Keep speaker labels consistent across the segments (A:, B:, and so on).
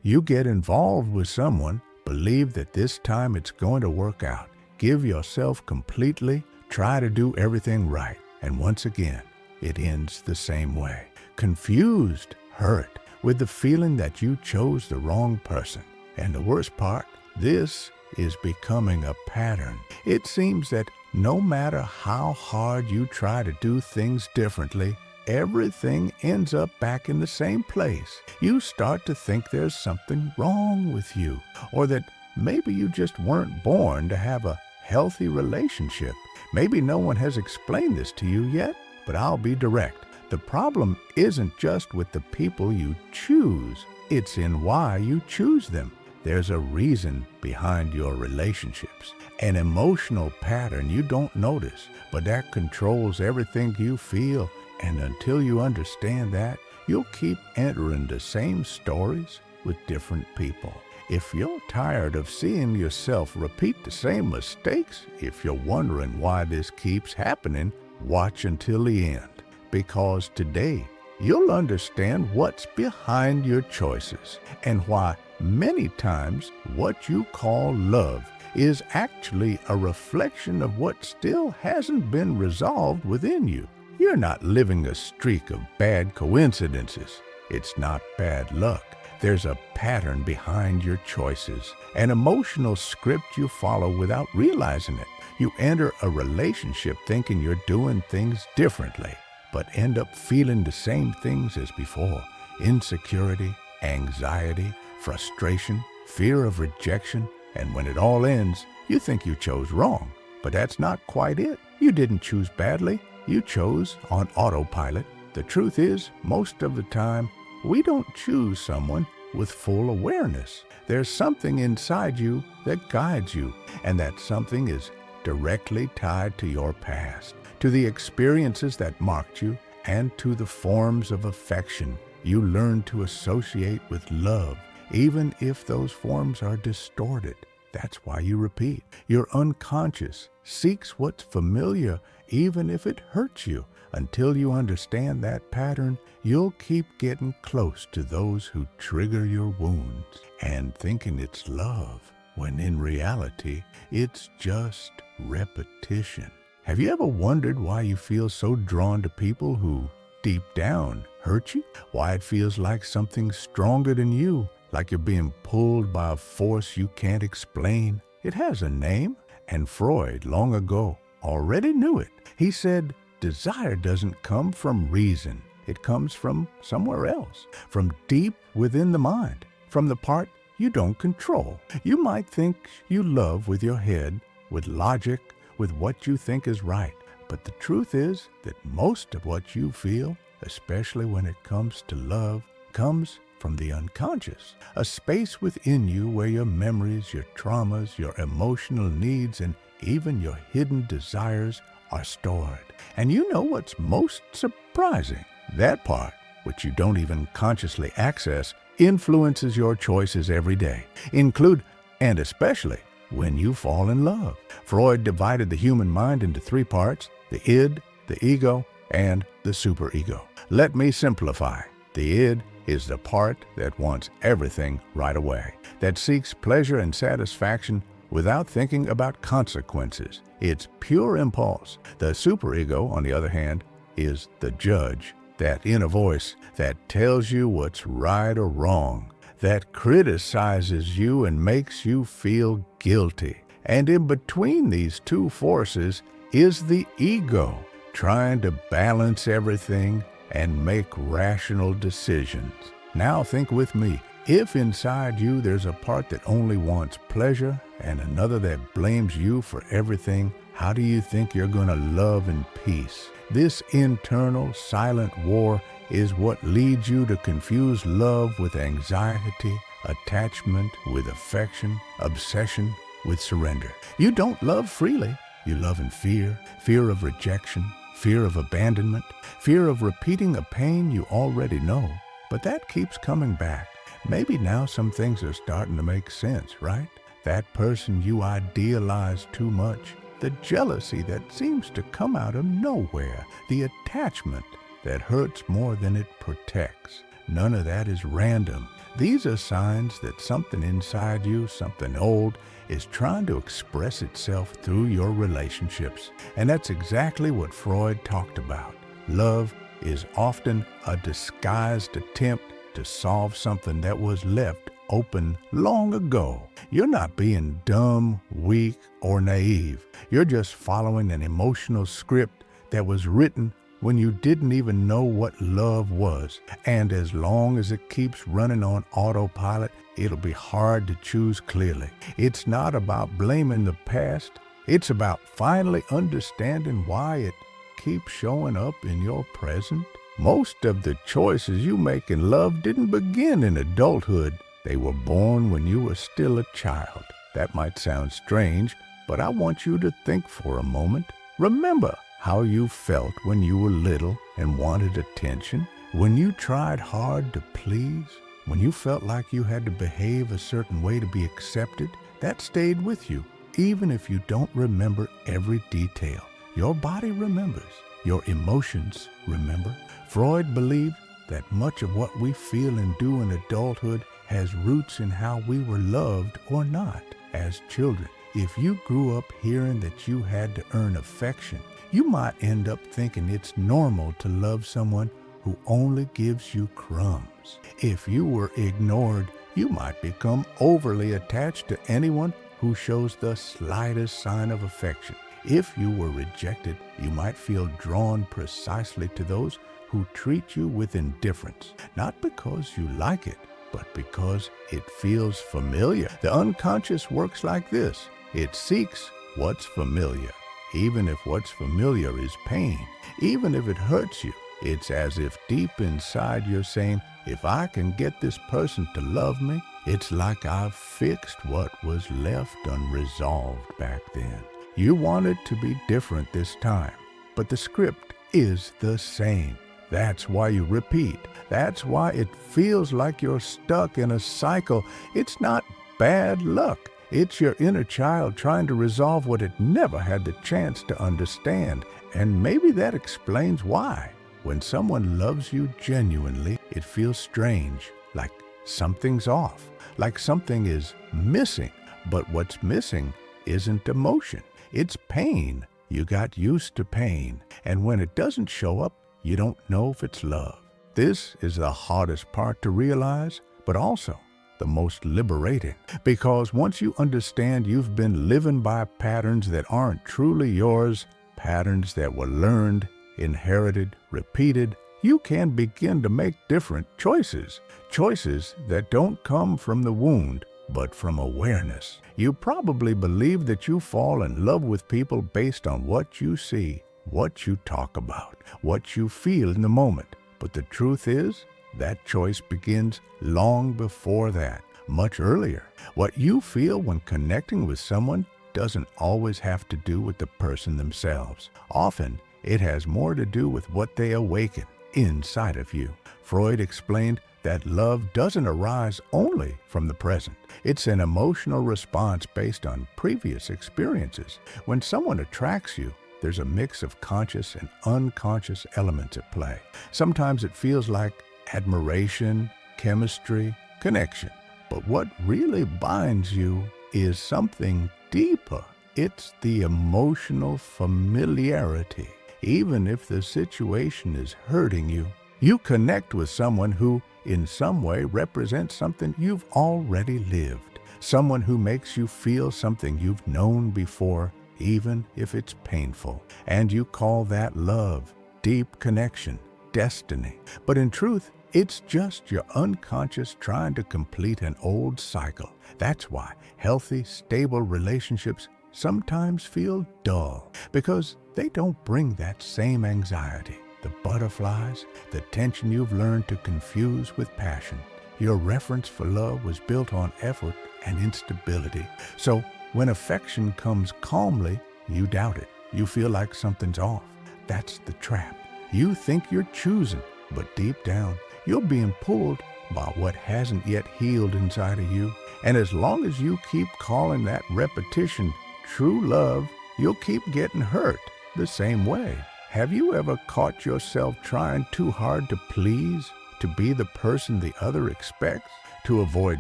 A: You get involved with someone, believe that this time it's going to work out. Give yourself completely, try to do everything right. And once again, it ends the same way. Confused, hurt, with the feeling that you chose the wrong person. And the worst part, this is becoming a pattern. It seems that no matter how hard you try to do things differently, everything ends up back in the same place. You start to think there's something wrong with you, or that maybe you just weren't born to have a healthy relationship. Maybe no one has explained this to you yet, but I'll be direct. The problem isn't just with the people you choose, it's in why you choose them. There's a reason behind your relationships, an emotional pattern you don't notice, but that controls everything you feel. And until you understand that, you'll keep entering the same stories with different people. If you're tired of seeing yourself repeat the same mistakes, if you're wondering why this keeps happening, watch until the end. Because today, you'll understand what's behind your choices and why many times what you call love is actually a reflection of what still hasn't been resolved within you. You're not living a streak of bad coincidences. It's not bad luck. There's a pattern behind your choices, an emotional script you follow without realizing it. You enter a relationship thinking you're doing things differently, but end up feeling the same things as before. Insecurity, anxiety, frustration, fear of rejection, and when it all ends, you think you chose wrong. But that's not quite it. You didn't choose badly. You chose on autopilot. The truth is, most of the time, we don't choose someone with full awareness. There's something inside you that guides you, and that something is directly tied to your past, to the experiences that marked you, and to the forms of affection you learn to associate with love, even if those forms are distorted. That's why you repeat. Your unconscious seeks what's familiar, even if it hurts you. Until you understand that pattern, you'll keep getting close to those who trigger your wounds and thinking it's love, when in reality, it's just repetition. Have you ever wondered why you feel so drawn to people who, deep down, hurt you? Why it feels like something stronger than you, like you're being pulled by a force you can't explain? It has a name, and Freud, long ago, already knew it. He said, desire doesn't come from reason. It comes from somewhere else, from deep within the mind, from the part you don't control. You might think you love with your head, with logic, with what you think is right. But the truth is that most of what you feel, especially when it comes to love, comes from the unconscious, a space within you where your memories, your traumas, your emotional needs, and even your hidden desires are stored. And you know what's most surprising? That part, which you don't even consciously access, influences your choices every day, include and especially when you fall in love. Freud divided the human mind into three parts: the id, the ego, and the superego. Let me simplify. The id is the part that wants everything right away, that seeks pleasure and satisfaction without thinking about consequences. It's pure impulse. The superego, on the other hand, is the judge, that inner voice that tells you what's right or wrong, that criticizes you and makes you feel guilty. And in between these two forces is the ego, trying to balance everything and make rational decisions. Now think with me. If inside you there's a part that only wants pleasure and another that blames you for everything, how do you think you're going to love in peace? This internal silent war is what leads you to confuse love with anxiety, attachment with affection, obsession with surrender. You don't love freely. You love in fear, fear of rejection, fear of abandonment, fear of repeating a pain you already know. But that keeps coming back. Maybe now some things are starting to make sense, right? That person you idealize too much, the jealousy that seems to come out of nowhere, the attachment that hurts more than it protects. None of that is random. These are signs that something inside you, something old, is trying to express itself through your relationships. And that's exactly what Freud talked about. Love is often a disguised attempt to solve something that was left open long ago. You're not being dumb, weak, or naive. You're just following an emotional script that was written when you didn't even know what love was. And as long as it keeps running on autopilot, it'll be hard to choose clearly. It's not about blaming the past. It's about finally understanding why it keeps showing up in your present. Most of the choices you make in love didn't begin in adulthood. They were born when you were still a child. That might sound strange, but I want you to think for a moment. Remember how you felt when you were little and wanted attention, when you tried hard to please, when you felt like you had to behave a certain way to be accepted. That stayed with you, even if you don't remember every detail. Your body remembers. Your emotions remember. Freud believed that much of what we feel and do in adulthood has roots in how we were loved or not as children. If you grew up hearing that you had to earn affection, you might end up thinking it's normal to love someone who only gives you crumbs. If you were ignored, you might become overly attached to anyone who shows the slightest sign of affection. If you were rejected, you might feel drawn precisely to those who treat you with indifference, not because you like it, but because it feels familiar. The unconscious works like this. It seeks what's familiar, even if what's familiar is pain. Even if it hurts you, it's as if deep inside you're saying, if I can get this person to love me, it's like I've fixed what was left unresolved back then. You want it to be different this time, but the script is the same. That's why you repeat. That's why it feels like you're stuck in a cycle. It's not bad luck. It's your inner child trying to resolve what it never had the chance to understand. And maybe that explains why. When someone loves you genuinely, it feels strange, like something's off, like something is missing. But what's missing isn't emotion. It's pain. You got used to pain. And when it doesn't show up, you don't know if it's love. This is the hardest part to realize, but also the most liberating. Because once you understand you've been living by patterns that aren't truly yours, patterns that were learned, inherited, repeated, you can begin to make different choices. Choices that don't come from the wound, but from awareness. You probably believe that you fall in love with people based on what you see, what you talk about, what you feel in the moment. But the truth is, that choice begins long before that, much earlier. What you feel when connecting with someone doesn't always have to do with the person themselves. Often, it has more to do with what they awaken inside of you. Freud explained that love doesn't arise only from the present. It's an emotional response based on previous experiences. When someone attracts you, there's a mix of conscious and unconscious elements at play. Sometimes it feels like admiration, chemistry, connection. But what really binds you is something deeper. It's the emotional familiarity. Even if the situation is hurting you, you connect with someone who, in some way, represents something you've already lived. Someone who makes you feel something you've known before, even if it's painful. And you call that love, deep connection, destiny. But in truth, it's just your unconscious trying to complete an old cycle. That's why healthy, stable relationships sometimes feel dull, because they don't bring that same anxiety, the butterflies, the tension you've learned to confuse with passion. Your reference for love was built on effort and instability. So when affection comes calmly, you doubt it. You feel like something's off. That's the trap. You think you're choosing, but deep down, you're being pulled by what hasn't yet healed inside of you. And as long as you keep calling that repetition true love, you'll keep getting hurt the same way. Have you ever caught yourself trying too hard to please, to be the person the other expects? To avoid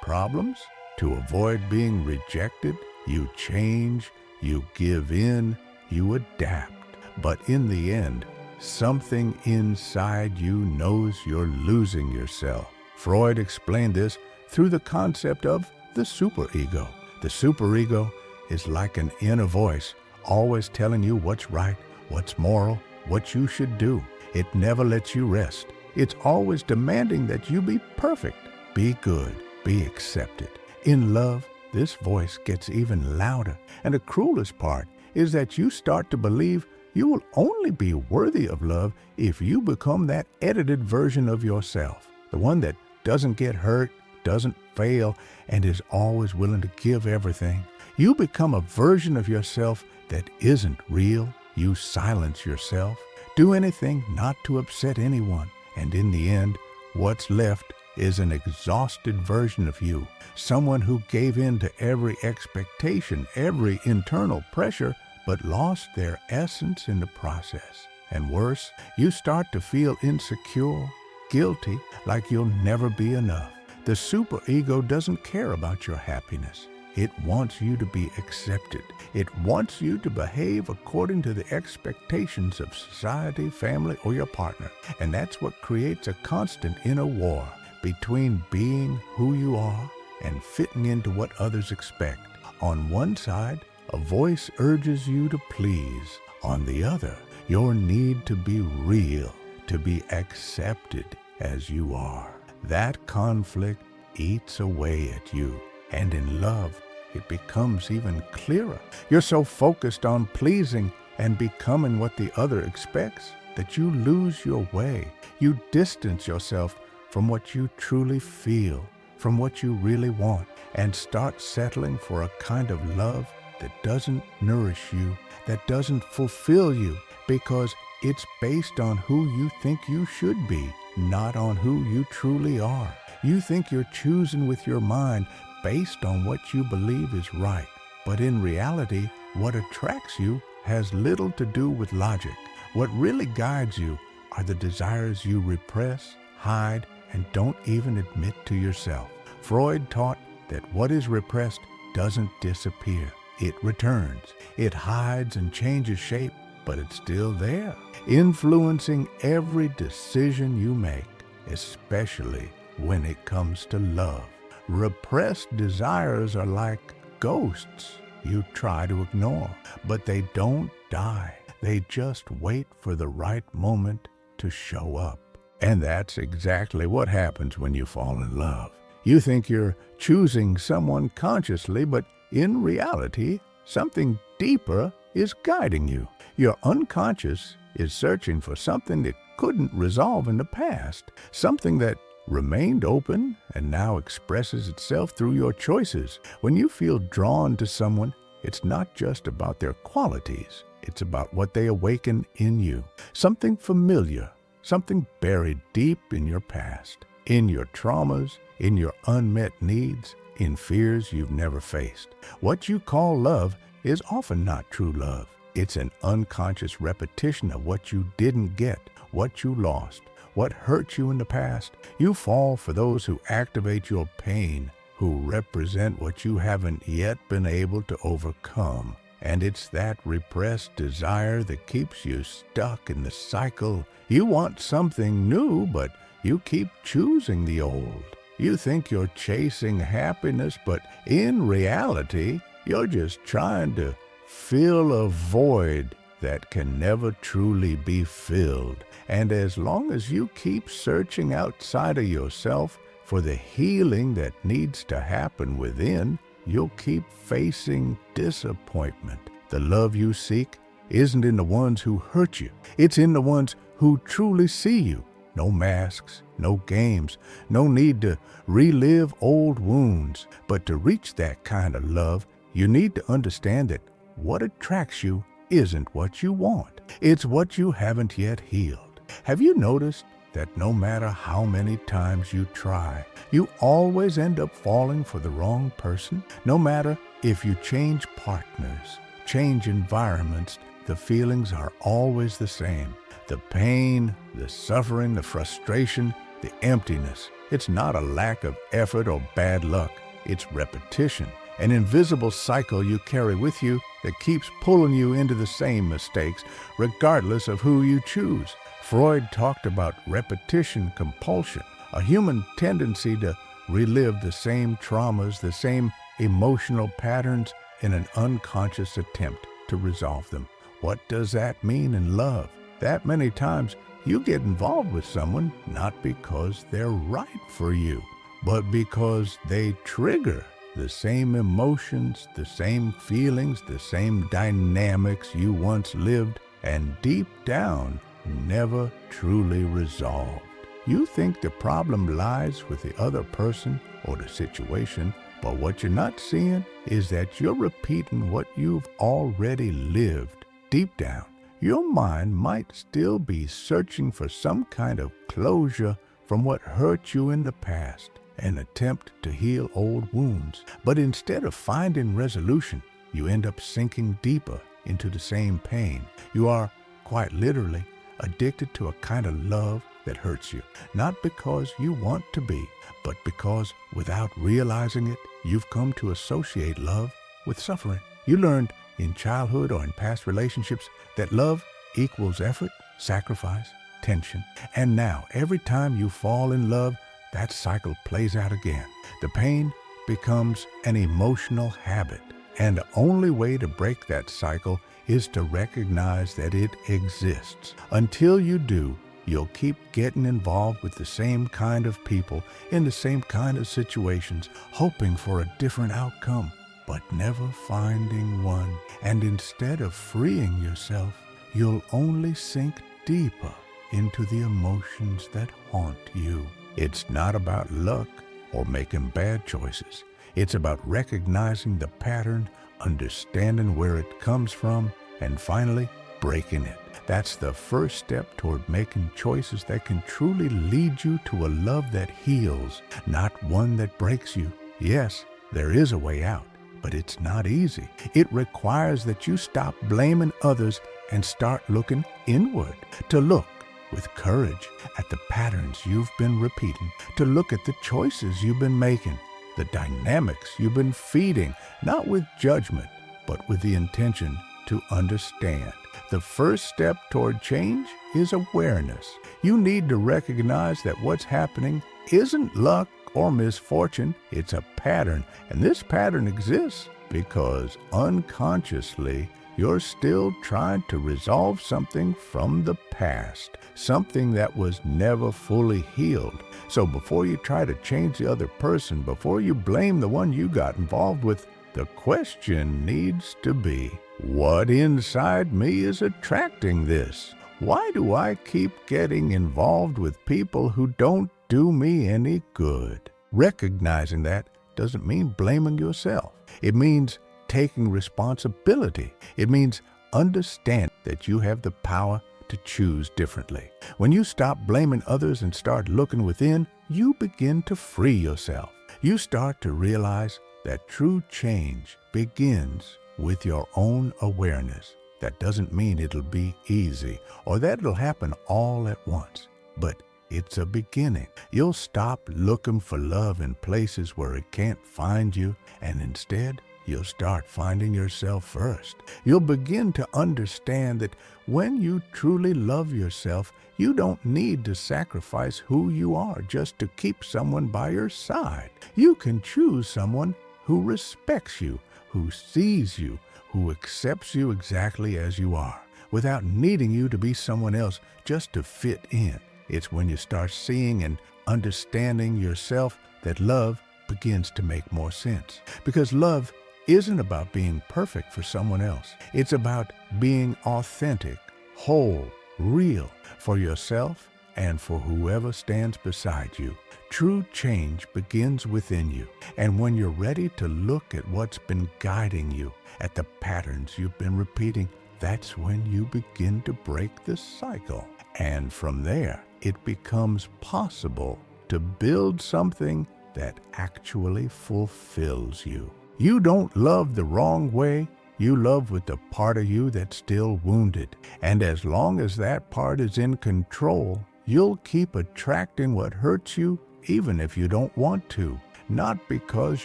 A: problems, to avoid being rejected, you change, you give in, you adapt. But in the end, something inside you knows you're losing yourself. Freud explained this through the concept of the superego. The superego is like an inner voice, always telling you what's right, what's moral, what you should do. It never lets you rest. It's always demanding that you be perfect, be good, be accepted. In love, this voice gets even louder. And the cruelest part is that you start to believe you will only be worthy of love if you become that edited version of yourself, the one that doesn't get hurt, doesn't fail, and is always willing to give everything. You become a version of yourself that isn't real. You silence yourself, do anything not to upset anyone, and in the end, what's left is an exhausted version of you, someone who gave in to every expectation, every internal pressure, but lost their essence in the process. And worse, you start to feel insecure, guilty, like you'll never be enough. The superego doesn't care about your happiness. It wants you to be accepted. It wants you to behave according to the expectations of society, family, or your partner. And that's what creates a constant inner war between being who you are and fitting into what others expect. On one side, a voice urges you to please. On the other, your need to be real, to be accepted as you are. That conflict eats away at you. And in love, it becomes even clearer. You're so focused on pleasing and becoming what the other expects that you lose your way. You distance yourself from what you truly feel, from what you really want, and start settling for a kind of love that doesn't nourish you, that doesn't fulfill you, because it's based on who you think you should be, not on who you truly are. You think you're choosing with your mind based on what you believe is right. But in reality, what attracts you has little to do with logic. What really guides you are the desires you repress, hide, and don't even admit to yourself. Freud taught that what is repressed doesn't disappear. It returns. It hides and changes shape, but it's still there, influencing every decision you make, especially when it comes to love. Repressed desires are like ghosts you try to ignore, but they don't die. They just wait for the right moment to show up. And that's exactly what happens when you fall in love. You think you're choosing someone consciously, but in reality, something deeper is guiding you. Your unconscious is searching for something it couldn't resolve in the past, something that remained open and now expresses itself through your choices. When you feel drawn to someone, it's not just about their qualities. It's about what they awaken in you. Something familiar, something buried deep in your past, in your traumas, in your unmet needs, in fears you've never faced. What you call love is often not true love. It's an unconscious repetition of what you didn't get, what you lost, what hurt you in the past. You fall for those who activate your pain, who represent what you haven't yet been able to overcome. And it's that repressed desire that keeps you stuck in the cycle. You want something new, but you keep choosing the old. You think you're chasing happiness, but in reality, you're just trying to fill a void that can never truly be filled. And as long as you keep searching outside of yourself for the healing that needs to happen within, you'll keep facing disappointment. The love you seek isn't in the ones who hurt you. It's in the ones who truly see you. No masks, no games, no need to relive old wounds. But to reach that kind of love, you need to understand that what attracts you isn't what you want. It's what you haven't yet healed. Have you noticed that no matter how many times you try, you always end up falling for the wrong person? No matter if you change partners, change environments, the feelings are always the same. The pain, the suffering, the frustration, the emptiness. It's not a lack of effort or bad luck. It's repetition, an invisible cycle you carry with you that keeps pulling you into the same mistakes, regardless of who you choose. Freud talked about repetition compulsion, a human tendency to relive the same traumas, the same emotional patterns in an unconscious attempt to resolve them. What does that mean in love? That many times you get involved with someone not because they're right for you, but because they trigger the same emotions, the same feelings, the same dynamics you once lived and deep down never truly resolved. You think the problem lies with the other person or the situation, but what you're not seeing is that you're repeating what you've already lived. Deep down, your mind might still be searching for some kind of closure from what hurt you in the past, an attempt to heal old wounds. But instead of finding resolution, you end up sinking deeper into the same pain. You are, quite literally, addicted to a kind of love that hurts you, not because you want to be, but because without realizing it, you've come to associate love with suffering. You learned in childhood or in past relationships that love equals effort, sacrifice, tension. And now, every time you fall in love, that cycle plays out again. The pain becomes an emotional habit, and the only way to break that cycle is to recognize that it exists. Until you do, you'll keep getting involved with the same kind of people in the same kind of situations, hoping for a different outcome, but never finding one. And instead of freeing yourself, you'll only sink deeper into the emotions that haunt you. It's not about luck or making bad choices. It's about recognizing the pattern, understanding where it comes from, and finally breaking it. That's the first step toward making choices that can truly lead you to a love that heals, not one that breaks you. Yes, there is a way out, but it's not easy. It requires that you stop blaming others and start looking inward, to look with courage at the patterns you've been repeating, to look at the choices you've been making, the dynamics you've been feeding, not with judgment, but with the intention to understand. The first step toward change is awareness. You need to recognize that what's happening isn't luck or misfortune, it's a pattern. And this pattern exists because unconsciously you're still trying to resolve something from the past, something that was never fully healed. So before you try to change the other person, before you blame the one you got involved with, the question needs to be, what inside me is attracting this? Why do I keep getting involved with people who don't do me any good? Recognizing that doesn't mean blaming yourself. It means taking responsibility. It means understand that you have the power to choose differently. When you stop blaming others and start looking within, you begin to free yourself. You start to realize that true change begins with your own awareness. That doesn't mean it'll be easy or that it'll happen all at once, but it's a beginning. You'll stop looking for love in places where it can't find you, and instead, you'll start finding yourself first. You'll begin to understand that when you truly love yourself, you don't need to sacrifice who you are just to keep someone by your side. You can choose someone who respects you, who sees you, who accepts you exactly as you are, without needing you to be someone else just to fit in. It's when you start seeing and understanding yourself that love begins to make more sense. Because love isn't about being perfect for someone else. It's about being authentic, whole, real for yourself and for whoever stands beside you. True change begins within you. And when you're ready to look at what's been guiding you, at the patterns you've been repeating, that's when you begin to break the cycle. And from there, it becomes possible to build something that actually fulfills you. You don't love the wrong way. You love with the part of you that's still wounded. And as long as that part is in control, you'll keep attracting what hurts you even if you don't want to. Not because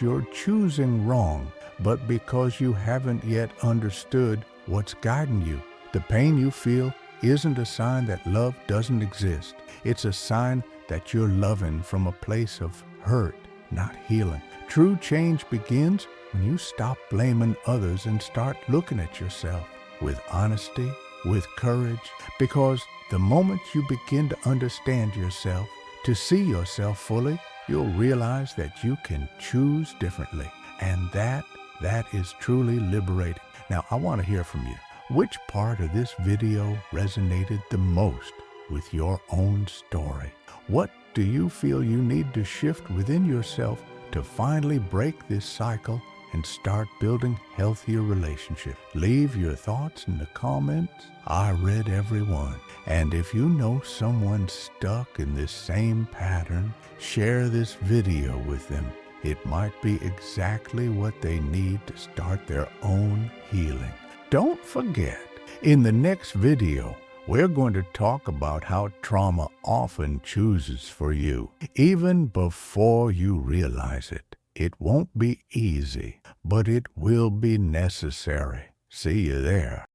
A: you're choosing wrong, but because you haven't yet understood what's guiding you. The pain you feel isn't a sign that love doesn't exist. It's a sign that you're loving from a place of hurt, not healing. True change begins when you stop blaming others and start looking at yourself with honesty, with courage, because the moment you begin to understand yourself, to see yourself fully, you'll realize that you can choose differently. And that is truly liberating. Now, I want to hear from you. Which part of this video resonated the most with your own story? What do you feel you need to shift within yourself to finally break this cycle and start building healthier relationships? Leave your thoughts in the comments. I read every one. And if you know someone stuck in this same pattern, share this video with them. It might be exactly what they need to start their own healing. Don't forget, in the next video, we're going to talk about how trauma often chooses for you, even before you realize it. It won't be easy, but it will be necessary. See you there.